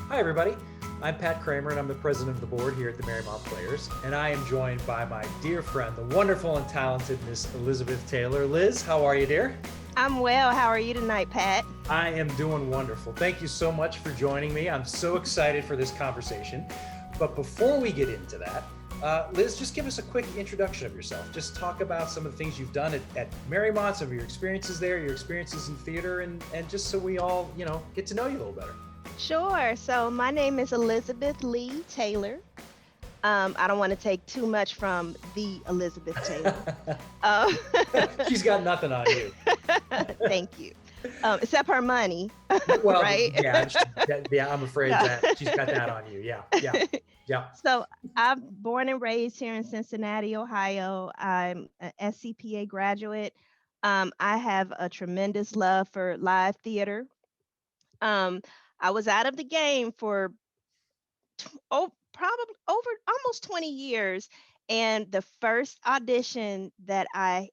Hi, everybody. I'm Pat Kramer, and I'm the president of the board here at the Mariemont Players. And I am joined by my dear friend, the wonderful and talented Miss Elizabeth Taylor. Liz, how are you, dear? I'm well. How are you tonight, Pat? I am doing wonderful. Thank you so much for joining me. I'm so excited for this conversation. But before we get into that, Liz, just give us a quick introduction of yourself. Just talk about some of the things you've done at Mariemont, some of your experiences there, your experiences in theater, and just so we all, get to know you a little better. Sure. So my name is Elizabeth Leigh Taylor. I don't want to take too much from the Elizabeth Taylor. Um, She's got nothing on you. thank you. Except her money, Well, right? yeah, I'm afraid No. that she's got that on you. Yeah, yeah, yeah. So I'm born and raised here in Cincinnati, Ohio. I'm an SCPA graduate. I have a tremendous love for live theater. Um, I was out of the game for probably over almost 20 years. And the first audition that I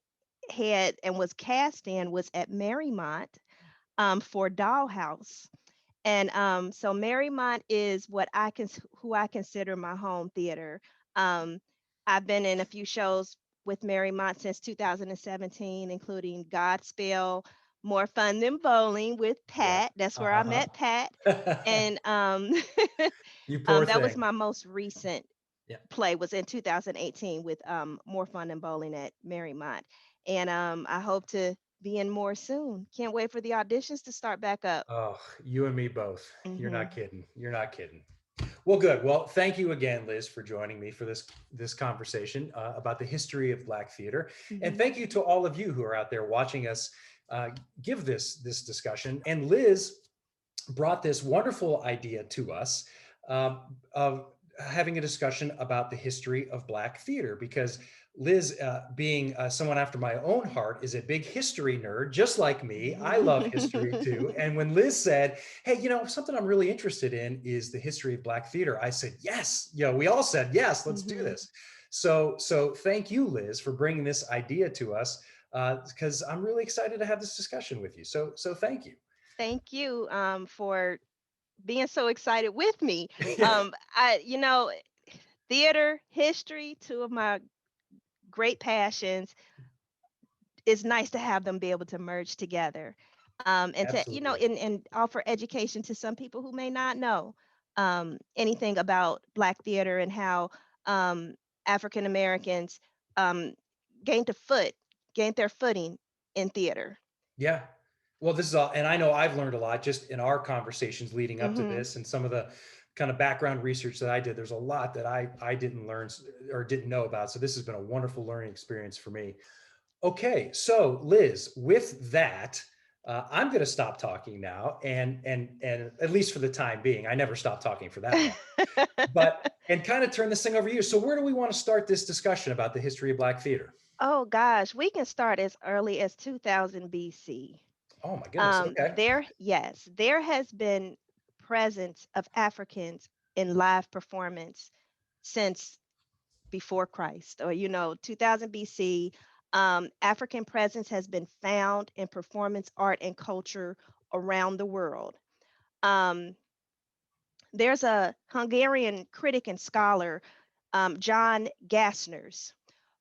had and was cast in was at Mariemont for Dollhouse. And so Marymount is who I consider my home theater. Um, I've been in a few shows with Marymount since 2017, including Godspell, More Fun Than Bowling with Yeah. Pat. That's where I met Pat. Uh-huh. And You poor that was thing. my most recent Yeah. play was in 2018 with More Fun Than Bowling at Marymount. And I hope to be in more soon. Can't wait for the auditions to start back up. Oh, you and me both. You're not Hmm. kidding. You're not kidding. Well, good. Well, thank you again, Liz, for joining me for this conversation about the history of Black theater, and Hmm. thank you to all of you who are out there watching us give this discussion. And Liz brought this wonderful idea to us of having a discussion about the history of Black theater because Liz, being someone after my own heart, is a big history nerd, just like me. I love history too. And when Liz said, "Hey, something I'm really interested in is the history of Black theater," I said, "Yes." We all said, "Yes, let's do Hmm. this." So thank you, Liz, for bringing this idea to us because I'm really excited to have this discussion with you. So thank you. Thank you for being so excited with me. Yeah. Theater, history, two of my great passions. It's nice to have them be able to merge together, and to Absolutely. and offer education to some people who may not know anything about Black theater and how um, African Americans um, gained a foot, gained their footing in theater. Yeah. Well, this is all, and I know I've learned a lot just in our conversations leading up to Hmm. this and some of the kind of background research that I did. There's a lot that I didn't learn or didn't know about. So this has been a wonderful learning experience for me. Okay, so Liz, with that, I'm going to stop talking now, and at least for the time being, I never stop talking for that long. But and kind of turn this thing over to you. So where do we want to start this discussion about the history of Black theater? Oh gosh, we can start as early as 2000 BC. Oh my goodness. Okay. There has been presence of Africans in live performance since before Christ, or 2000 BC. African presence has been found in performance art and culture around the world. Um, there's a Hungarian critic and scholar, John Gassners,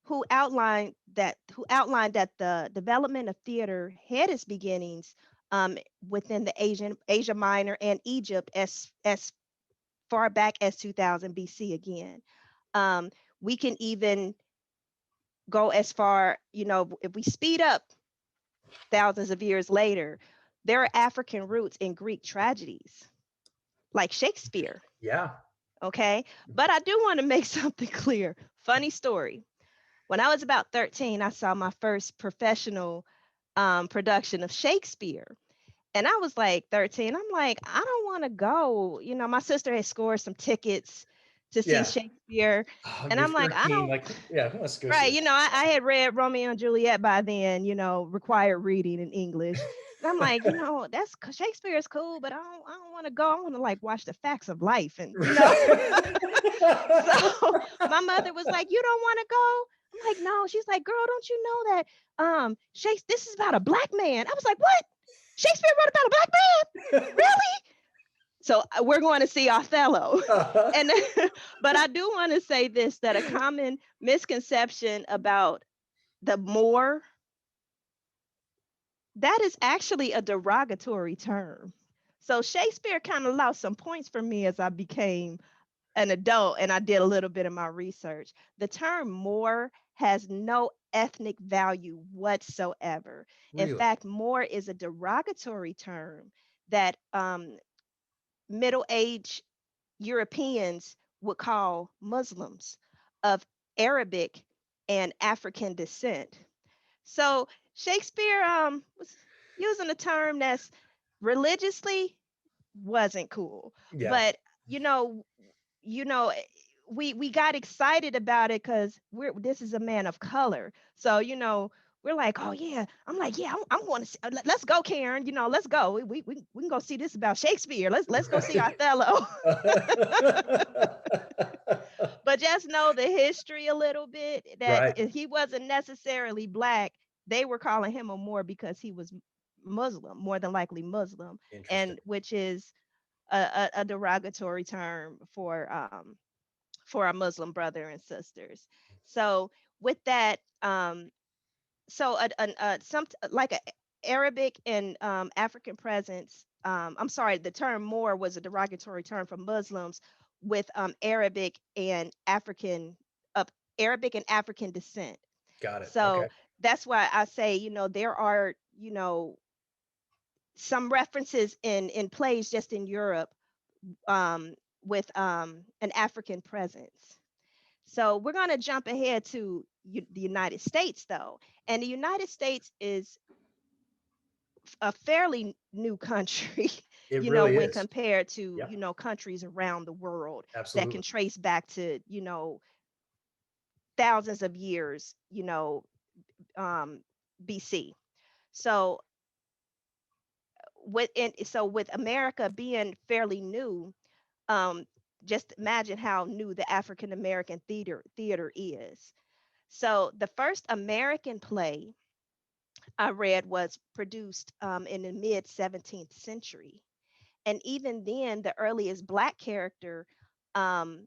who outlined that the development of theater had its beginnings within the Asia Minor and Egypt as far back as 2000 BC again. Um, we can even go as far, if we speed up thousands of years later, there are African roots in Greek tragedies, like Shakespeare. Yeah. Okay. But I do want to make something clear. Funny story. When I was about 13, I saw my first professional production of Shakespeare. And I was like 13. I'm like, I don't want to go. My sister had scored some tickets to see Yeah. Shakespeare. Oh, And you're I'm like, I 13. don't, Like, yeah, who wants to go see right. it? I had read Romeo and Juliet by then, required reading in English. And I'm like, Shakespeare is cool, but I don't want to go. I want to like watch the facts of life and. So my mother was like, "You don't want to go?" I'm like, "No." She's like, "Girl, don't you know that Shakespeare, this is about a black man?" I was like, "What? Shakespeare wrote about a black man? Really?" So we're going to see Othello. Uh-huh. And but I do want to say this, that a common misconception about the Moor, that is actually a derogatory term. So Shakespeare kind of lost some points for me as I became an adult and I did a little bit of my research. The term Moor has no ethnic value whatsoever. In Really? fact, Moor is a derogatory term that middle-aged Europeans would call Muslims of Arabic and African descent. So Shakespeare was using a term that's religiously wasn't cool, Yeah. but you know, you know, we got excited about it because we're this is a man of color. So we're like, oh yeah, I'm like, yeah, I'm going to see, let's go, Karen. Let's go. We can go see this about Shakespeare. Let's go see Right. Othello. But just know the history a little bit, that Right. he wasn't necessarily black. They were calling him a Moor because he was Muslim, more than likely Muslim, Interesting. and which is a derogatory term for our Muslim brother and sisters. So with that, some like a Arabic and African presence. I'm sorry, the term Moor was a derogatory term for Muslims with uh, Arabic and African descent. Got it. Okay. So that's why I say, there are, some references in plays just in Europe, um, with an African presence. So we're going to jump ahead to the United States, though. And the United States is a fairly new country, It really when is. compared to, Yep. countries around the world that can Absolutely. trace back to, thousands of years, um, BC. So with America being fairly new, um, just imagine how new the African American theater is. So the first American play I read was produced in the mid 17th century. And even then, the earliest Black character um,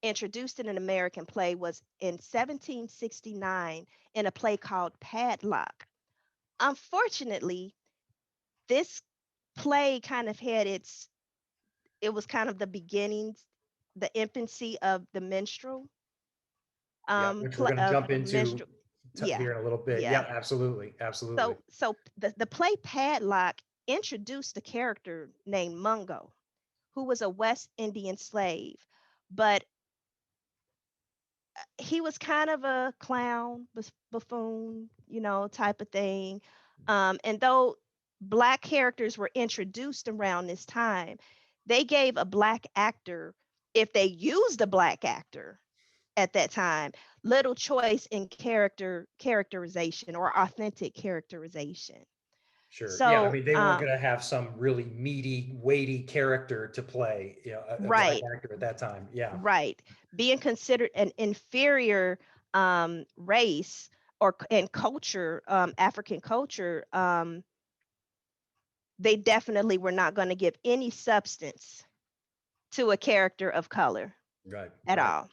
introduced in an American play was in 1769 in a play called Padlock. Unfortunately, this play kind of it was kind of the beginnings, the infancy of the minstrel, Yeah, which we're going to jump into minstrel. Yeah, here in a little bit. Yeah, yeah. absolutely. Absolutely. So the play Padlock introduced a character named Mungo, who was a West Indian slave, but he was kind of a clown, buffoon, type of thing. And though Black characters were introduced around this time, they gave a Black actor, if they used a Black actor at that time, little choice in characterization or authentic characterization. Sure. Yeah. I So, mean, they weren't going to have some really meaty, weighty character to play, a Black right, actor at that time. Yeah. right, being considered an inferior race or and culture, African culture, they definitely were not going to give any substance to a character of color Right. at Right. all.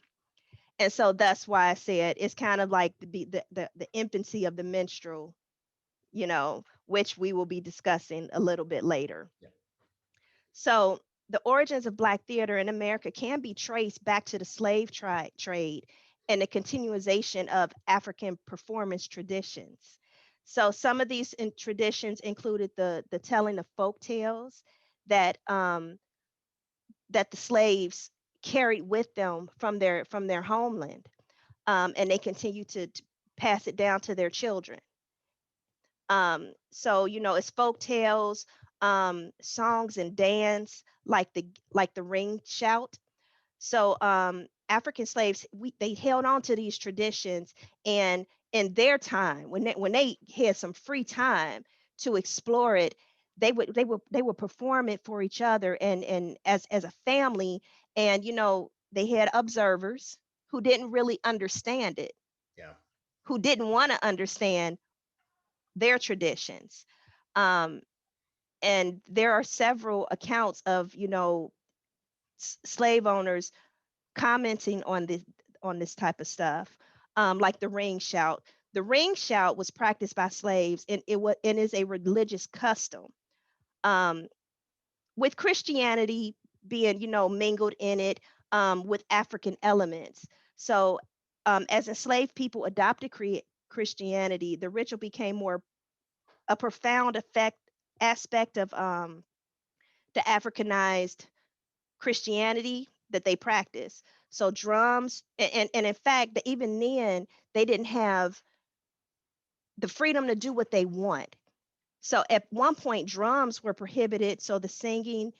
And so that's why I said it's kind of like the infancy of the minstrel, which we will be discussing a little bit later. Yeah. So the origins of Black theater in America can be traced back to the slave trade and the continuation of African performance traditions. So some of these traditions included the telling of folk tales that that the slaves carried with them from their homeland, and they continue to pass it down to their children. So it's folk tales, songs and dance, like the ring shout. So African slaves, they held on to these traditions, and in their time, when they had some free time to explore it, they would perform it for each other and as a family, and they had observers who didn't really understand it, Yeah. who didn't want to understand their traditions. Um, And there are several accounts of, slave owners commenting on this type of stuff, like the ring shout. The ring shout was practiced by slaves, and and is a religious custom, um, with Christianity being, mingled in it, with African elements. So, as enslaved people adopted Christianity, the ritual became more a profound effect aspect of, the Africanized Christianity that they practice. So drums, and in fact, even then, they didn't have the freedom to do what they want. So at one point, drums were prohibited. So the singing,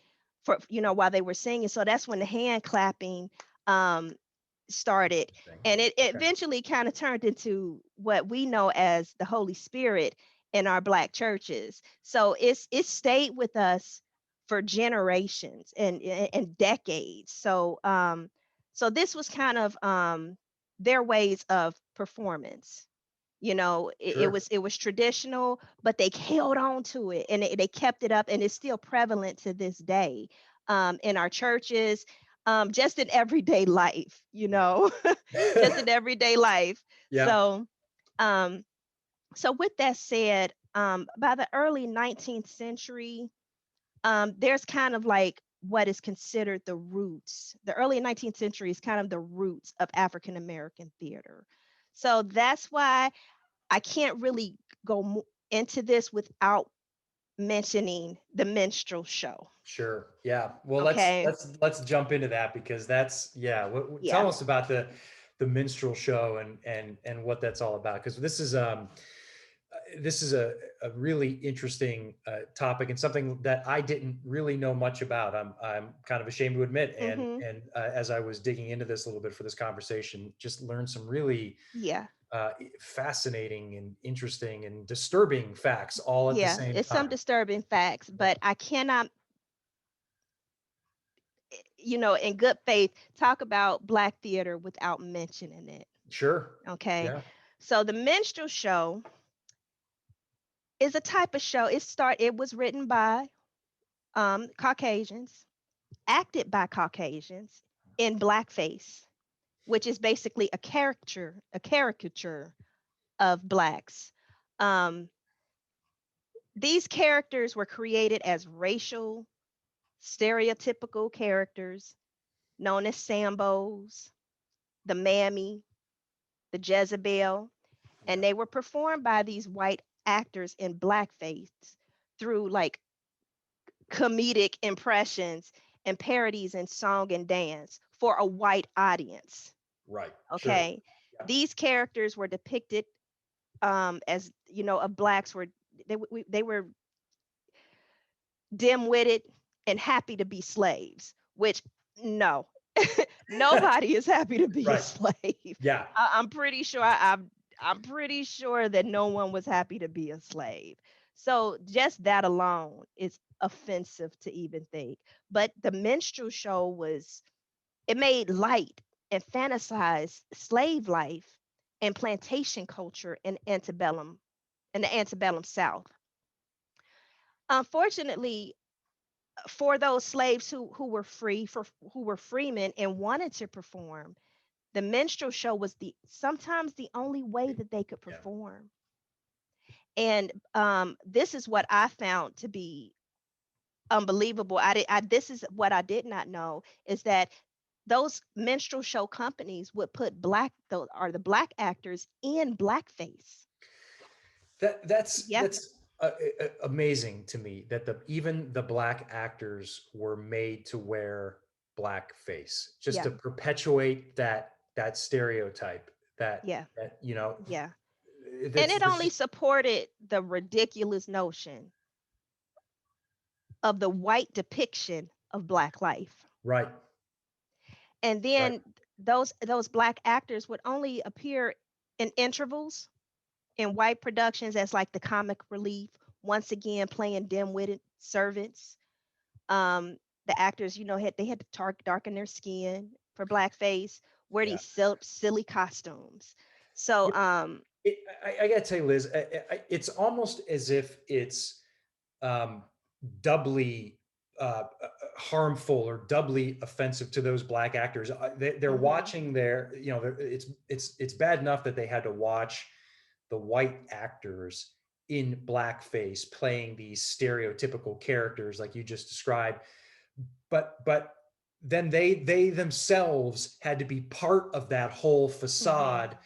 for while they were singing, so that's when the hand clapping, um, started, Interesting. and it Okay. eventually kind of turned into what we know as the Holy Spirit in our Black churches. So it stayed with us for generations and decades. So, so this was kind of, their ways of performance. Sure. It was traditional, but they held on to it, and they kept it up, and it's still prevalent to this day, in our churches, just in everyday life, Yeah. just in everyday life. Yeah. So, um, so with that said, by the early 19th century, there's kind of like what is considered the roots. The early 19th century is kind of the roots of African American theater. So that's why I can't really into this without mentioning the minstrel show. Sure. Yeah. Well, Okay. let's jump into that because that's yeah. Yeah. Tell us about the minstrel show and what that's all about because this is a really interesting topic and something that I didn't really know much about. I'm kind of ashamed to admit, Mm-hmm. and as I was digging into this a little bit for this conversation, just learned some really Yeah. fascinating and interesting and disturbing facts all at the Yeah. same It's some time. disturbing facts, Yeah. but I cannot, in good faith, talk about Black theater without mentioning it. Sure. Okay. Yeah. So the minstrel show is a type of show. It was written by, Caucasians, acted by Caucasians in blackface, which is basically a caricature of blacks. Um, these characters were created as racial, stereotypical characters known as Sambos, the Mammy, the Jezebel, Yeah. and they were performed by these white actors in blackface through like comedic impressions and parodies in song and dance for a white audience. Right. Sure. Okay. Yeah. These characters were depicted, as of blacks were they were dim-witted and happy to be slaves, which, no, nobody is happy to be a Right. slave. Yeah. I'm pretty sure I'm pretty sure that no one was happy to be a slave. So just that alone is offensive to even think. But the minstrel show it made light and fantasized slave life and plantation culture in the antebellum South. Unfortunately, for those slaves who were who were freemen and wanted to perform, the minstrel show was the sometimes the only way that they could Yeah. perform. And, this is what I found to be unbelievable. This is what I did not know, is that those minstrel show companies would put the black actors in blackface. That's Yeah, amazing to me that the even the black actors were made to wear black face just yeah, to perpetuate that stereotype that yeah, that yeah. And that's it that's only just supported the ridiculous notion of the white depiction of black life. right. And Right. then those black actors would only appear in intervals in white productions as like the comic relief, once again playing dim-witted servants. The actors, they had to darken their skin for blackface, wear Yeah. these silly costumes. So, I gotta tell you, Liz, it's almost as if it's doubly harmful or doubly offensive to those black actors. They're Mm-hmm. watching their, it's bad enough that they had to watch the white actors in blackface playing these stereotypical characters like you just described, but then they themselves had to be part of that whole Mm-hmm. facade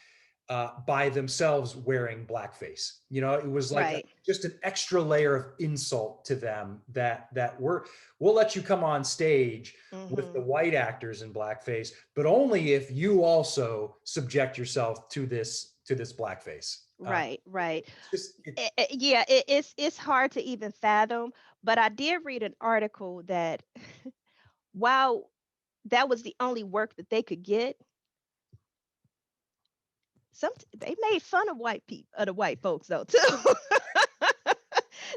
by themselves wearing blackface. It was like Right. just an extra layer of insult to them that we'll let you come on stage with the Mm-hmm. white actors in blackface, but only if you also subject yourself to this blackface. Right. Right. It's just Yeah, it's hard to even fathom. But I did read an article that while that was the only work that they could get, some they made fun of white people, of the white folks though too.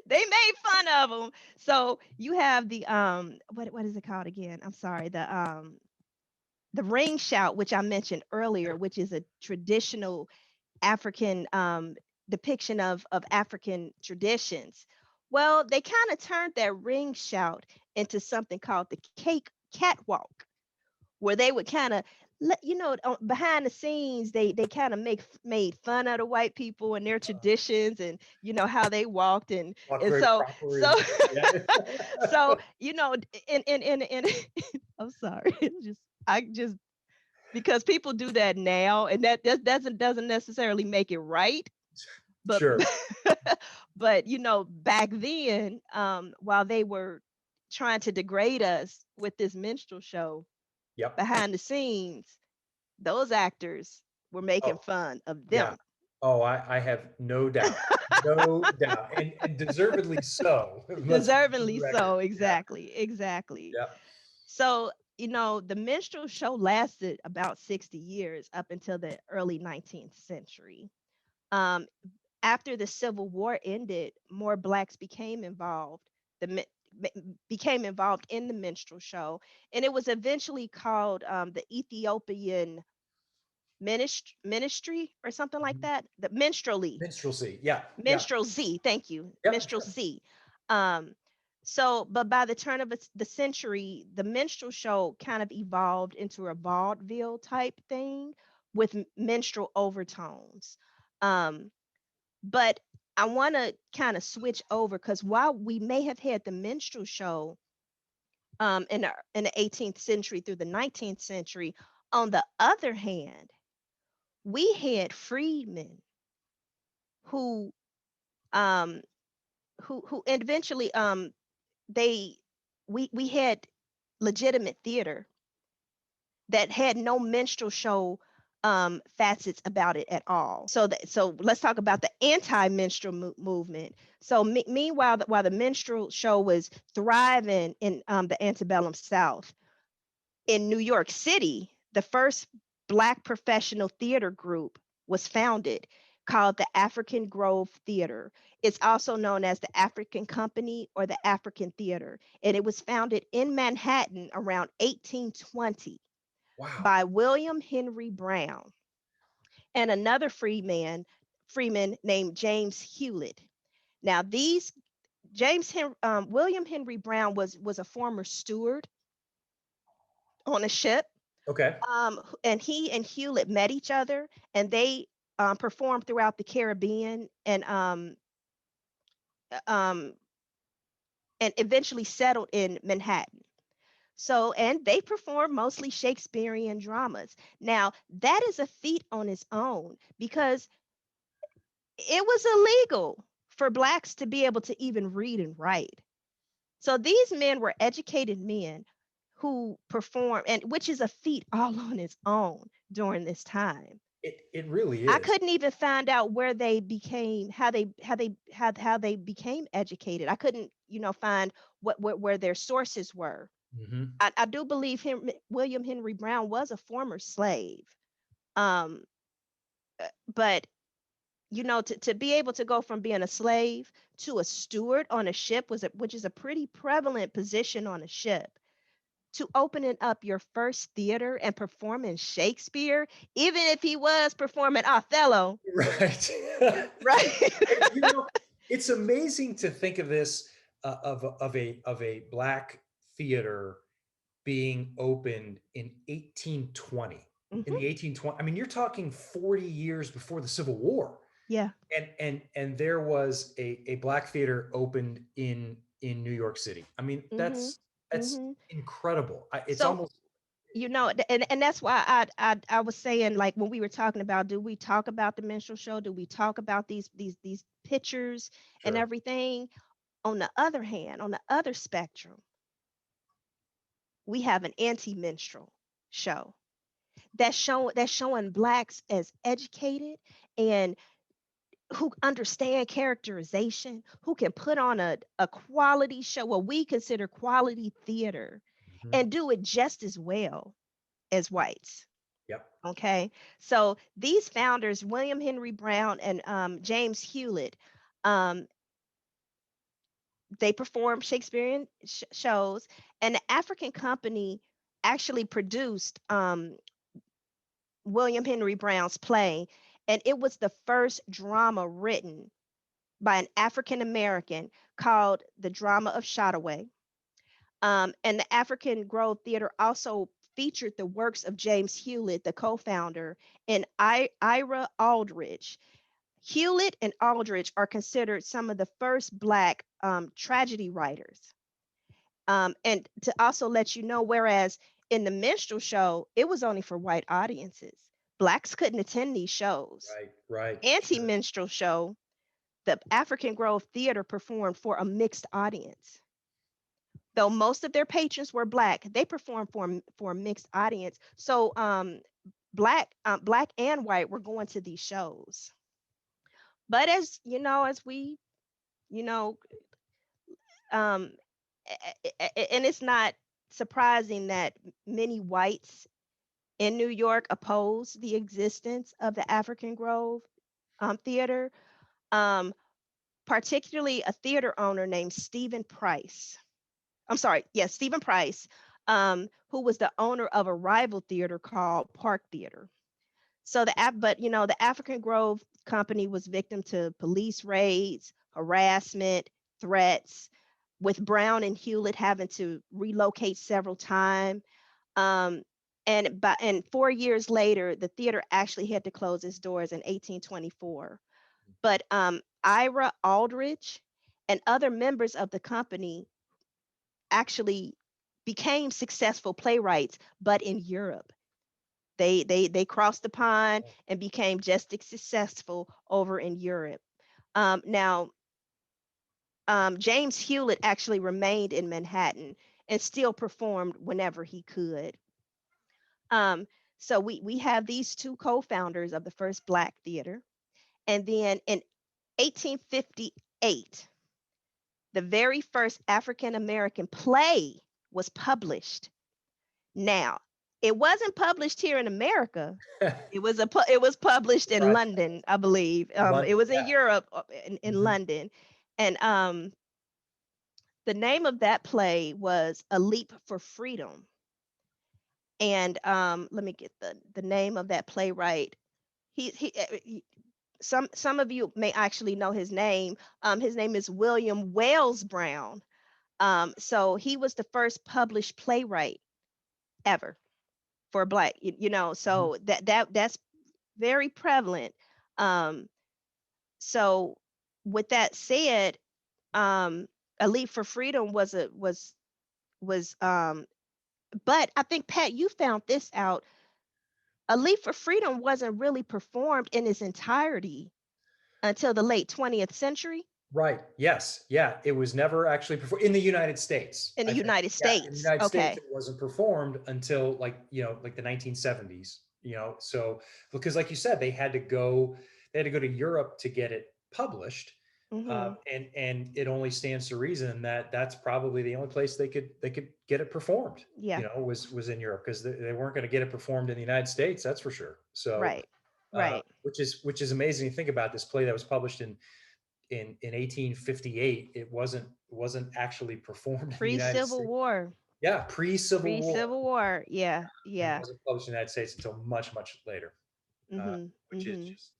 They made fun of them. So you have the what is it called again? I'm sorry. The ring shout, which I mentioned earlier, which is a traditional African depiction of African traditions. Well, they kind of turned that ring shout into something called the cake catwalk, where they would kind of behind the scenes they kind of made fun of the white people and their traditions and how they walked walk and very so proper so and yeah. so in I'm sorry. I just because people do that now and that doesn't necessarily make it right, but Sure. but back then while they were trying to degrade us with this minstrel show Yep. behind the scenes, those actors were making Oh, fun of yeah. them. Oh, I have no doubt. No doubt. And deservedly so. Let's go to the Deservingly record. so. Yeah. Exactly. Yeah. So, the minstrel show lasted about 60 years up until the early 19th century. Um, After the Civil War ended, more blacks the became involved in the minstrel show, and it was eventually called the Ethiopian ministry or something like Mhm. that. The minstrelly, Minstrelsy. Yeah. Yeah. minstrel Z. Thank you, Yep. minstrel Sure. Z. Um, but by the turn of the century, the minstrel show kind of evolved into a vaudeville type thing with minstrel overtones. Um, but I want to kind of switch over because while we may have had the minstrel show in the 18th century through the 19th century, on the other hand, we had freedmen who um who eventually they we had legitimate theater that had no minstrel show facets about it at all. So let's talk about the anti-minstrel movement. So meanwhile, while the minstrel show was thriving in the antebellum South, in New York City, the first Black professional theater group was founded called the African Grove Theater. It's also known as the African Company or the African Theater. And it was founded in Manhattan around 1820 Wow. by William Henry Brown and another freeman named James Hewlett. Now, William Henry Brown was a former steward on a ship. Okay. And he and Hewlett met each other, and they performed throughout the Caribbean, um, and eventually settled in Manhattan. So, and they performed mostly Shakespearean dramas. Now, that is a feat on its own because it was illegal for blacks to be able to even read and write. So these men were educated men who performed, and which is a feat all on its own during this time. It really I is. couldn't even find out where they became how they became educated. I couldn't, find where their sources were. Hmm. I do believe William Henry Brown was a former slave. Um, but to be able to go from being a slave to a steward on a ship which is a pretty prevalent position on a ship, to opening up your first theater and performing Shakespeare, even if he was performing Othello, Right. right? And, it's amazing to think of this. of a black theater being opened in 1820. In Hmm. the 1820, I mean, you're talking 40 years before the Civil War, Yeah. and there was a black theater opened in New York City. I mean, Hmm. that's Hmm. incredible. It's So, almost and that's why I was saying, like, when we were talking about, do we talk about the minstrel show? Do we talk about these pictures and sure. everything? On the other hand, on the other spectrum, we have an anti-minstrel show that's showing blacks as educated and who understand characterization, who can put on a quality show, what we consider quality theater, Mhm. and do it just as well as whites. Yep. Okay. So these founders, William Henry Brown and James Hewlett, um, they performed Shakespearean shows, and the African Company actually produced William Henry Brown's play, and it was the first drama written by an African American called The Drama of Shottaway. And the African Grove Theater also featured the works of James Hewlett, the co founder, and Ira Aldridge. Hewlett and Aldridge are considered some of the first Black tragedy writers. And to also let you know, whereas in the minstrel show, it was only for white audiences, Blacks couldn't attend these shows. Right. Right. Anti Sure. minstrel show, the African Grove Theater performed for a mixed audience. Though most of their patrons were black, they performed for a mixed audience. So black and white were going to these shows. But as you know, as we you know, um, and it's not surprising that many whites in New York opposed the existence of the African Grove Theater, um, particularly a theater owner named Stephen Price. I'm sorry, yes, Stephen Price, who was the owner of a rival theater called Park Theater. So but the African Grove Company was victim to police raids, harassment, threats, with Brown and Hewlett having to relocate several times. Um, and 4 years later, the theater actually had to close its doors in 1824. But Ira Aldridge and other members of the company actually became successful playwrights, but in Europe. They crossed the pond and became just as successful over in Europe. Now, James Hewlett actually remained in Manhattan and still performed whenever he could. Um, so we have these two co-founders of the first Black theater, and then in 1858, the very first African American play was published. Now, it wasn't published here in America. It was published in Right. London, I believe. London. It was in Yeah. Europe, in Mhm. London, and the name of that play was A Leap for Freedom. And let me get the name of that playwright. Some of you may actually know his name. His name is William Wells Brown. So he was the first published playwright ever for a Black. Mhm. So that's very prevalent. Um, so with that said, A Leap for Freedom was but I think, Pat, you found this out. A Leap for Freedom wasn't really performed in its entirety until the late 20th century Right. Yes. Yeah. It was never actually performed in the United States, in the I think. United Yeah. In the States. United States, Okay. it wasn't performed until like the 1970s, so because like you said, they had to go to Europe to get it published. Hmm. And it only stands to reason that that's probably the only place they could get it performed, Yeah. was in Europe, because they weren't going to get it performed in the United States, that's for sure. So, Right. Right. which is amazing to think about. This play that was published in 1858, it wasn't actually performed in the United Pre-Civil States. War. Yeah, pre-Civil War, Pre-Civil War. Yeah. and Yeah. wasn't published in the United States until much, much later, Hmm. which is Hmm. just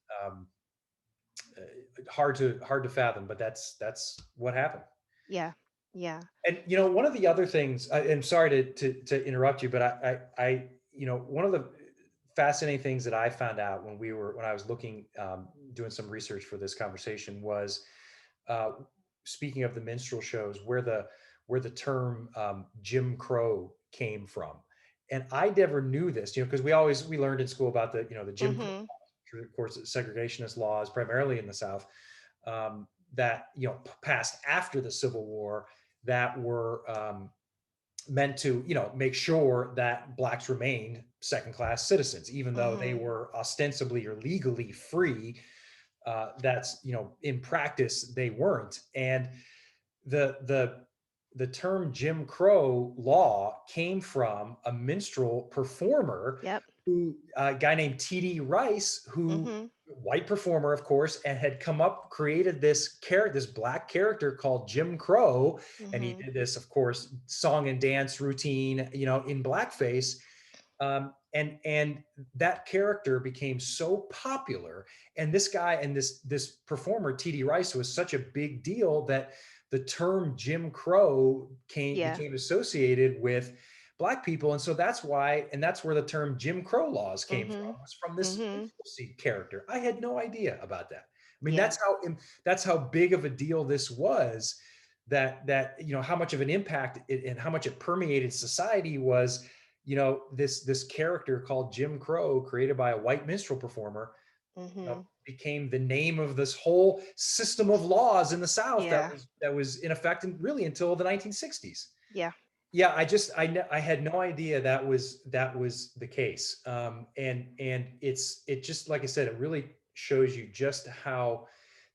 hard to fathom, but that's what happened. Yeah. Yeah. And one of the other things, I'm sorry to interrupt you, but one of the fascinating things that I found out when I was looking, doing some research for this conversation was, uh, speaking of the minstrel shows, where the term Jim Crow came from, and I never knew this, because we learned in school about the Jim Crow Mhm. laws, of course, segregationist laws, primarily in the South, that passed after the Civil War, that were meant to make sure that blacks remained second class citizens, even though they Mhm. were ostensibly or legally free. That's in practice they weren't. And the term Jim Crow law came from a minstrel performer, Yep. a guy named T.D. Rice, who, Mhm. white performer, of course, and had created this black character called Jim Crow, and he Mhm. did this, of course, song and dance routine, in blackface, and that character became so popular, and this guy and this performer T.D. Rice was such a big deal that the term Jim Crow Yeah. became associated with black people, and so that's where the term Jim Crow laws came from, Mhm. was from this Mhm. minstrelsy character. I had no idea about that. I mean, Yeah. that's how big of a deal this was, that how much of an impact and how much it permeated society was, this character called Jim Crow, created by a white minstrel performer, Mhm. became the name of this whole system of laws in the South that Yeah. was in effect, and really until the 1960s. Yeah. Yeah, I had no idea that was the case, and it just, like I said, it really shows you just how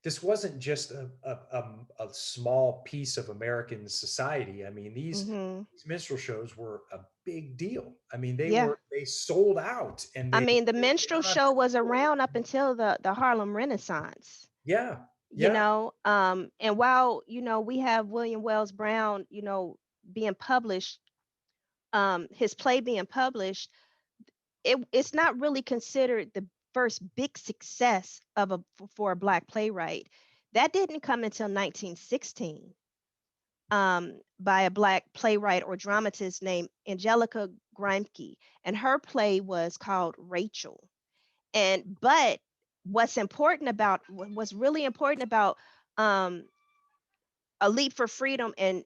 this wasn't just a small piece of American society. I mean, Mhm. these minstrel shows were a big deal. I mean, Yeah. they sold out, and I mean, the they minstrel went on. show was around up until the Harlem Renaissance. Yeah, yeah, And while we have William Wells Brown, being published, his play being published, it's not really considered the first big success for a black playwright. That didn't come until 1916, by a black playwright or dramatist named Angelica Grimke, and her play was called Rachel. And but what's really important about um, A Leap for Freedom and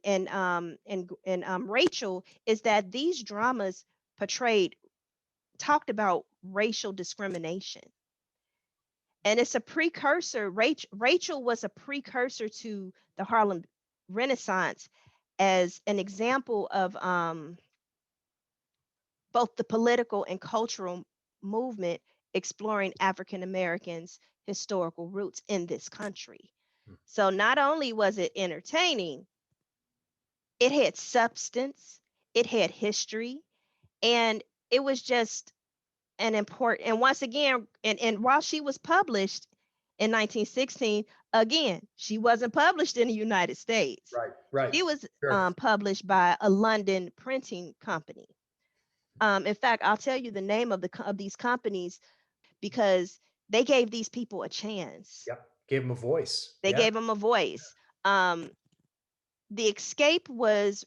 Rachel is that these dramas portrayed talked about racial discrimination. And it's a precursor. Rachel was a precursor to the Harlem Renaissance, as an example of both the political and cultural movement exploring African Americans' historical roots in this country. So not only was it entertaining, it had substance, it had history, and it was just an important. And once again, and while she was published in 1916, again, she wasn't published in the United States. right, right, She was sure. published by a London printing company. In fact, I'll tell you the name of these companies, because they gave these people a chance. Yep, gave him a voice. They Yeah, gave them a voice. Um, the Escape was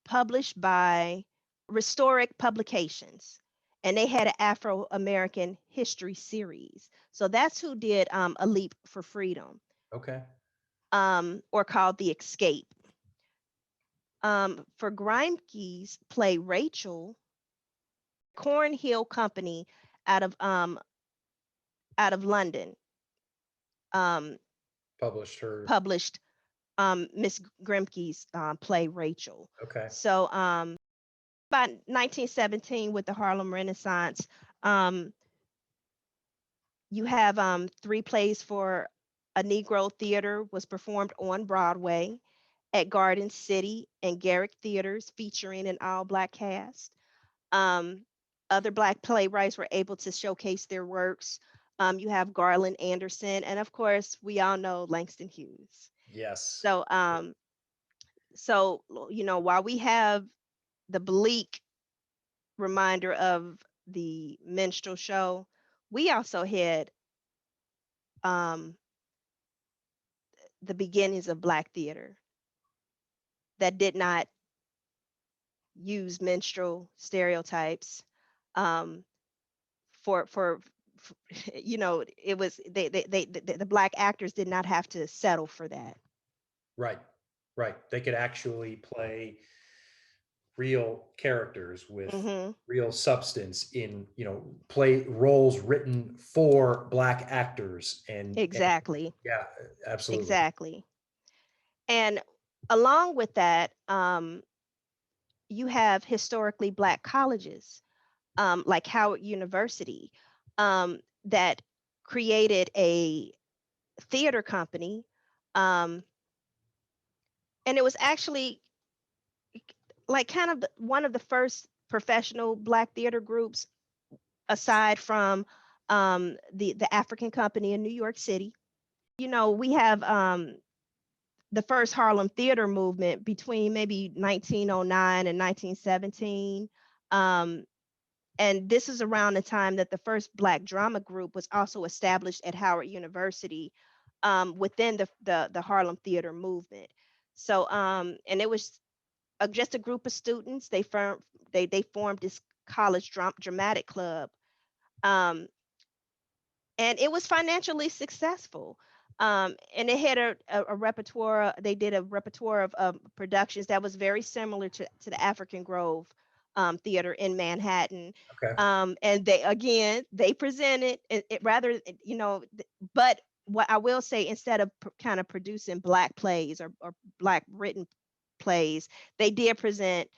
published by Historic Publications, and they had an Afro American history series. So that's who did A Leap for Freedom, okay. or called The Escape. For Grimke's play Rachel, Cornhill Company out of um, out of London, um, Published her. published Miss Grimke's play Rachel. Okay. So about 1917, with the Harlem Renaissance, um, you have three plays for a Negro theater was performed on Broadway at Garden City and Garrick theaters, featuring an all-black cast. Um, Other black playwrights were able to showcase their works. You have Garland Anderson, and of course, we all know Langston Hughes. Yes. So, while we have the bleak reminder of the minstrel show, we also had um, the beginnings of Black theater. that did not use minstrel stereotypes. Um, for it was the black actors did not have to settle for that. Right. Right. They could actually play real characters with Hmm. real substance in, play roles written for black actors. And Exactly. yeah, absolutely. Exactly. And along with that, you have historically black colleges, like Howard University, that created a theater company. Um, and it was actually like kind of one of the first professional black theater groups, aside from the African Company in New York City. We have the first Harlem theater movement between maybe 1909 and 1917. Um, and this is around the time that the first Black drama group was also established at Howard University, within the Harlem theater movement. So, and it was just a group of students. They formed this college dramatic club, um, and it was financially successful. And it had a repertoire. They did a repertoire of productions that was very similar to the African Grove Theater in Manhattan. Okay. And they presented it rather, but what I will say, instead of kind of producing black plays or black written plays, they did present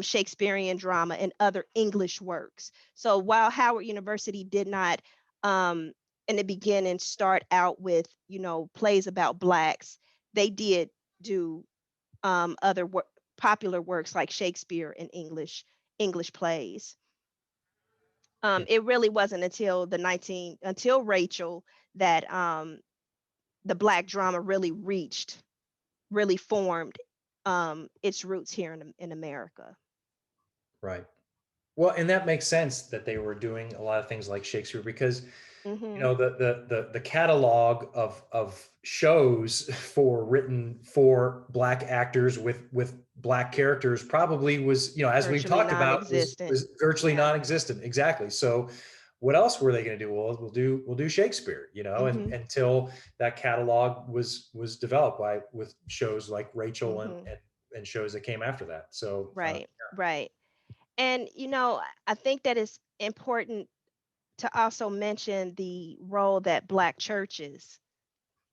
Shakespearean drama and other English works. So while Howard University did not, um, in the beginning, start out with plays about blacks, they did do other popular works like Shakespeare and English plays. It really wasn't until Rachel that the black drama really formed its roots here in America. Right. Well, and that makes sense that they were doing a lot of things like Shakespeare because Hmm. the catalog of shows for written for black actors with black characters probably was, as we've Virtually talked about, was non-existent. was virtually Yeah. non-existent. Exactly. So what else were they going to do? Well, we'll do Shakespeare, and Hmm. until that catalog was developed with shows like Rachel Hmm. and shows that came after that. So Right. Right. And I think that it's important to also mention the role that black churches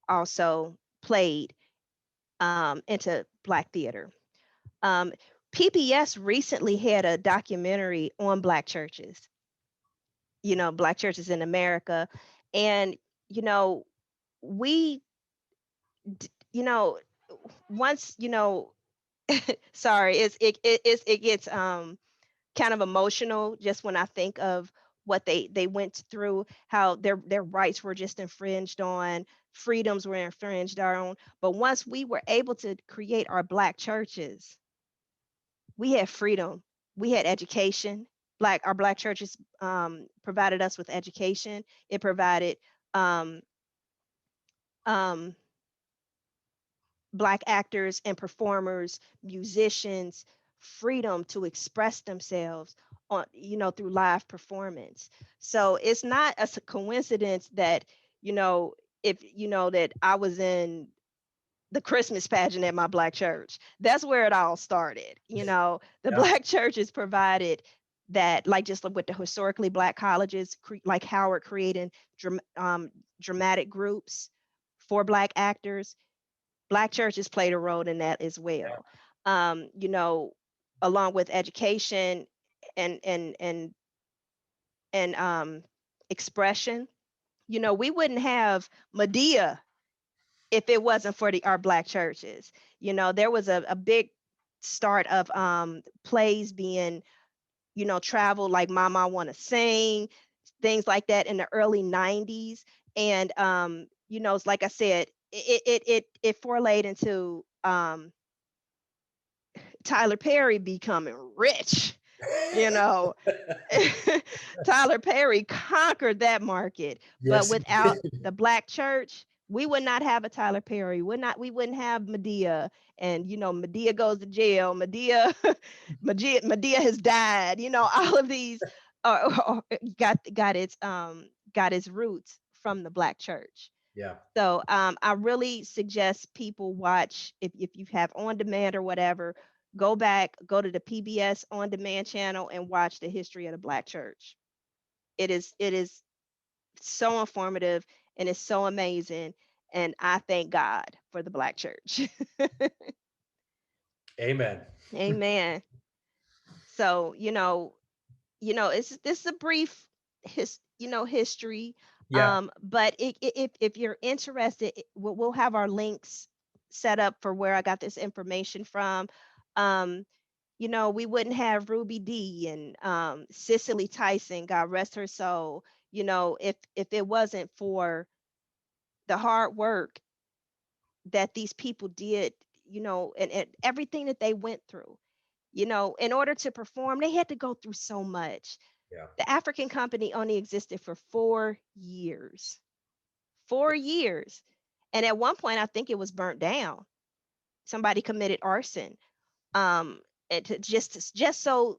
also played into black theater. Um, PBS recently had a documentary on black churches, black churches in America. And, you know, we, you know, once, sorry, it gets kind of emotional just when I think of what they went through, how their rights were just infringed on, freedoms were infringed on. But once we were able to create our black churches, we had freedom, we had education. Our black churches provided us with education. It provided um, um, black actors and performers, musicians, freedom to express themselves on, through live performance. So it's not a coincidence that, you know, if that I was in the Christmas pageant at my black church. That's where it all started. The yeah, black churches provided that, like just like with the historically black colleges, like Howard creating dramatic groups for black actors. Black churches played a role in that as yeah, well. You know, along with education and and and and expression. We wouldn't have Medea if it wasn't for our black churches. There was a big start of plays being, traveled, like Mama I Wanna Sing, things like that in the early 90s. And it's like I said, it forlayed into Tyler Perry becoming rich. you know Tyler Perry conquered that market, but yes, he without did. the black church, We would not have a Tyler Perry. We wouldn't have Medea. And Medea goes to jail. Medea, Medea has died. All of these got its roots from the Black church. Yeah. So I really suggest people watch, if you have on demand or whatever, go to the PBS on demand channel and watch the history of the Black church. It is so informative and it's so amazing. And I thank God for the Black church. Amen. Amen. So, it's this is a brief history. Yeah. But if you're interested, we'll have our links set up for where I got this information from. Um, we wouldn't have Ruby D and Cicely Tyson, God rest her soul, if it wasn't for the hard work that these people did, and everything that they went through, in order to perform, they had to go through so much. Yeah. The African company only existed for 4 years. 4 years. And at one point, I think it was burnt down. Somebody committed arson. Just so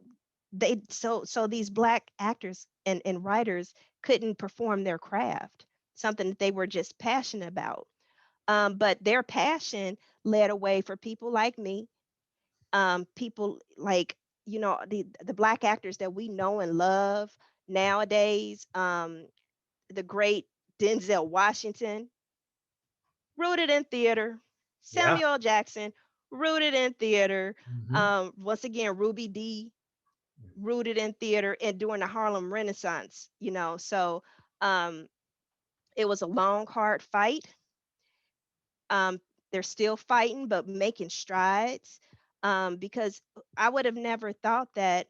these Black actors and writers couldn't perform their craft, something that they were just passionate about. But their passion led a way for people like me, people like the Black actors that we know and love nowadays. The great Denzel Washington, rooted in theater. Yeah. Samuel Jackson, rooted in theater. Mhm. Once again, Ruby D, rooted in theater and during the Harlem Renaissance. So um, it was a long, hard fight. Um, they're still fighting, but making strides. Because I would have never thought that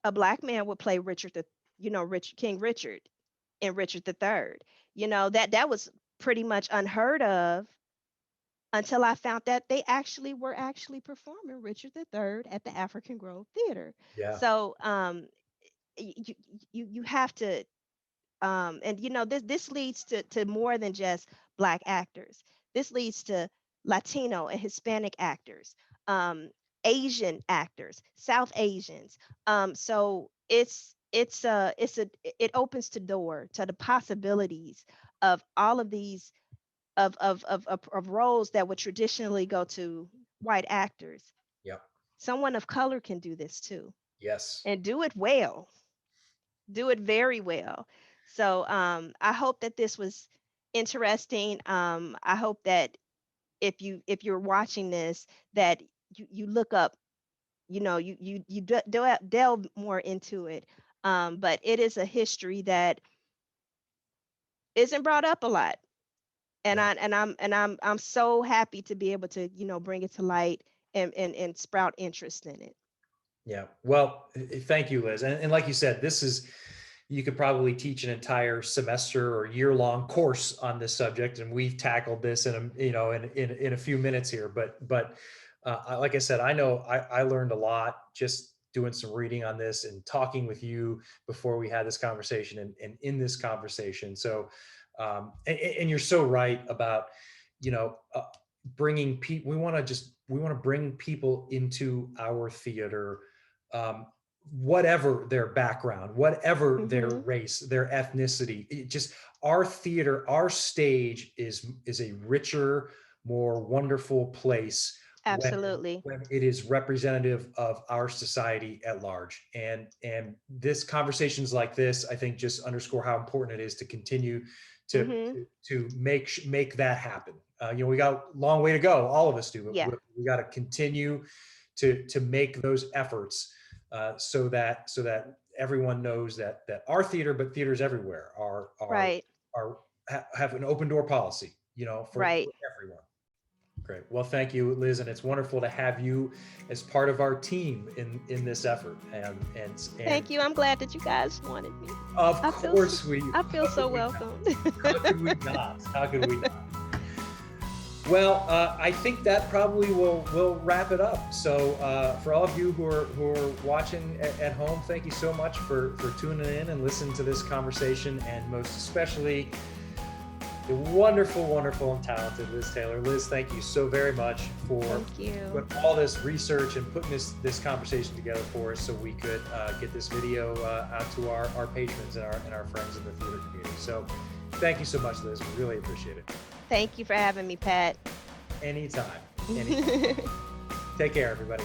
a Black man would play King Richard in Richard III. That was pretty much unheard of until I found that they were actually performing Richard III at the African Grove Theater. Yeah. So you have to, and this leads to more than just Black actors. This leads to Latino and Hispanic actors, um, Asian actors, South Asians. So it opens the door to the possibilities of all of these of roles that would traditionally go to white actors. Yeah. Someone of color can do this too, Yes. and do it well, do it very well. So I hope that this was interesting. I hope that if you're watching this, that you look up, delve more into it. But it is a history that isn't brought up a lot, and Yeah. I'm so happy to be able to bring it to light and sprout interest in it. Yeah. Well, thank you, Liz. And like you said, you could probably teach an entire semester or year-long course on this subject, and we've tackled this in a few minutes here. But like I said, I know I learned a lot just doing some reading on this and talking with you before we had this conversation and in this conversation. So, and you're so right about, bringing people. We want to bring people into our theater, whatever their background, whatever their Mm-hmm. race, their ethnicity. Our theater, our stage is a richer, more wonderful place when Absolutely. it is representative of our society at large. And this conversations like this, I think, just underscore how important it is to continue to Mm-hmm. make that happen. We got a long way to go, all of us do, Yeah. but we got to continue to make those efforts, so that everyone knows that our theater, but theaters everywhere, Right. have an open door policy, for Right. everyone. Great. Well, thank you, Liz, and it's wonderful to have you as part of our team in this effort. And Thank you. I'm glad that you guys wanted me. of I feel course so, we. I feel How so could we not? welcome. How could we not? How could we not? Well, I think that probably will wrap it up. So for all of you who are watching at home, thank you so much for tuning in and listening to this conversation, and most especially the wonderful, wonderful, and talented Liz Taylor. Liz, thank you so very much for Thank you. putting all this research and putting this conversation together for us so we could get this video out to our patrons and our friends in the theater community. So thank you so much, Liz. We really appreciate it. Thank you for having me, Pat. Anytime. Anytime. Take care, everybody.